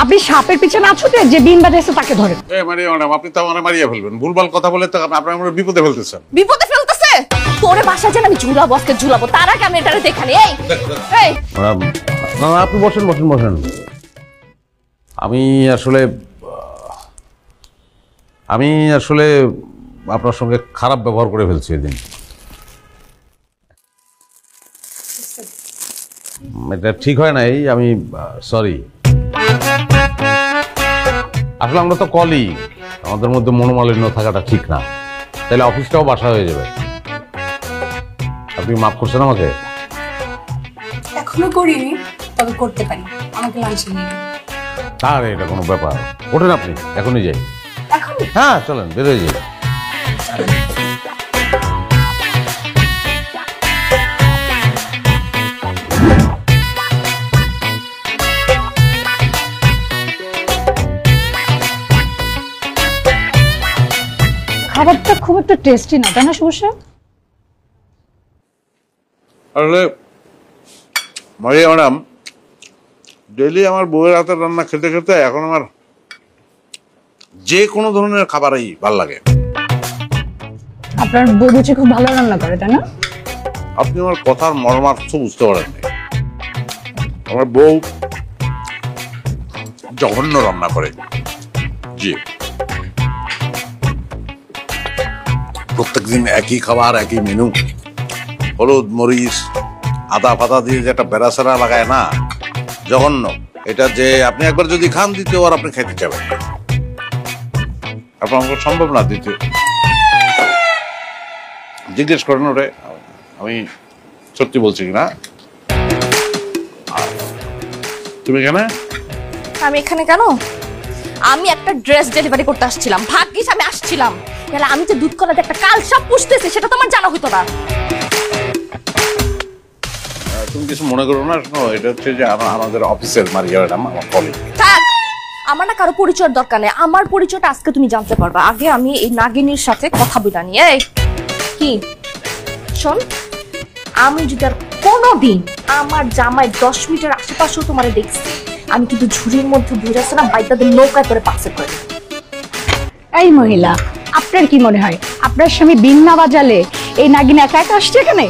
আপনি সাপের পিছনে না ছুটে যে বিন বাজাইছে তাকে ধরেন। মারিয়া ম্যাডাম, আপনি তো আমার মারিয়া ফেলবেন, ভুলভাল কথা বলে তো আপনার আমরা বিপদে ফেলতেছেন। বিপদে ফেলতেছে? তোরে বাসা যেন আমি ঝুলাবো, আজকে ঝুলাবো, তার আগে আমি এটারে দেখানি। এই না আপনি বসেন বসেন বসেন। আমি আসলে আপনার সঙ্গে খারাপ ব্যবহার করে ফেলছি এদিন। এটা ঠিক হয় নাই, আমি সরি। আসলে আমরা তো কলিগ, আমাদের মধ্যে মনোমালিন্য থাকাটা ঠিক না, তাহলে অফিসটাও বাসা হয়ে যাবে। আপনি মাফ করছেন আমাকে? এখনো করিনি, তবে করতে পারি। আমাকে লাঞ্চে নিয়ে আরে এটা কোনো ব্যাপার, ওঠেন আপনি, এখনই যাই। এখন হ্যাঁ চলেন, বেরোয় যাই। খাবারটা খুব একটা টেস্টি না, তাই না শুভ সাহেব? আসলে মারিয়া ম্যাডাম, ডেইলি আমার বউয়ের হাতের রান্না খেতে খেতে এখন আমার যে কোনো ধরনের খাবারই ভাল লাগে। আপনার বউ বুঝি খুব ভালো রান্না করে, তাই না? আপনি আমার কথার মর্মার্থ বুঝতে পারেননি। আমার বউ জঘন্য রান্না করে। জি, প্রত্যেকদিন একই খাবার, একই মেনু, হলুদ মরিচ আদা ফাদা দিয়ে যে একটা বেড়াচেরা লাগায় না, জঘন্য। এটা যে আপনি একবার যদি খান, দ্বিতীয়বার আপনি খেতে যাবেন না। আপনার সম্ভব না দ্বিতীয়। জিজ্ঞেস করেন ওরে, আমি সত্যি বলছি কিনা। তুমি এখানে? আমি এখানে কেন? আমি একটা ড্রেস ডেলিভারি করতে আসছিলাম, ভাগ্যিস আমি আসছিলাম। তাহলে আমি যে দুধ কলাতে একটা কাল সাপ পুষতেছি সেটা তো আমার জানা হইতো না। তুমি কিছু মনে করো না, শোনো, এটা হচ্ছে যে আমাদের অফিসের মারিয়া ম্যাডাম, আমার কলিগ। থাক, আমার না কারো পরিচয়ের দরকার নেই। আমার পরিচয়টা আজকে তুমি জানতে পারবা। আগে আমি এই নাগিনীর সাথে কথা বলে নিয়ে। এই কি শোন, আমি যদি আর কোনোদিন আমার জামাই 10 মিটার আশেপাশেও তোমার দেখছি, আমি কিন্তু ঝুড়ির মধ্যে বুঝাচ্ছে না, বাইদাদের নৌকায় করে পাশে করে। এই মহিলা, আপনার কি মনে হয় আপনার স্বামী বিন না বাজালে এই নাগিন একা একা আসছে এখানে?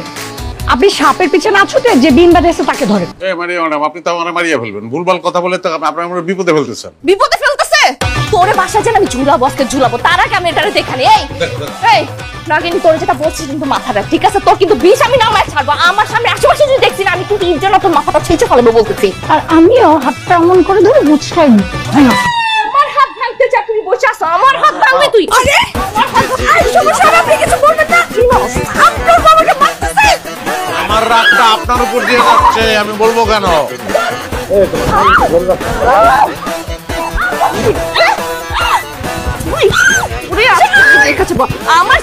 আপনি সাপের পিছনে না ছুটে যে বিন বাজাইছে তাকে ধরেন। মারিয়া ম্যাডাম, আপনি তো আমার মারিয়া ফেলবেন, ভুলভাল কথা বলে তো আপনার আমরা বিপদে ফেলতেছেন। বিপদে ফেলতেছে? তোরে বাসা যেন আমি ঝুলাবো, আজকে ঝুলাবো, তার আগে আমি এটারে দেখানি। এই নাগিনী, তোর যেটা বলছিস কিন্তু মাথাটা ঠিক আছে, তোর কিন্তু বিষ আমি নামায় ছাড়বো। আমার সামনে আশেপাশে যদি দেখছি না, আমি কিন্তু ঈদ জন্য তোর মাথাটা ছিঁচে ফেলবো বলতেছি। আর আমিও হাতটা এমন করে ধরে বুঝটাই আমার হাত ভাঙতে যা, তুমি বসে আসো, আমার হাত ভাঙবে তুই। আরে আমার হাত আপনি কিছু বলবেন না? আপনার বাবাকে মারতেছে। আমার রাগটা আপনার উপর দিয়ে যাচ্ছে, আমি বলবো কেন? আমার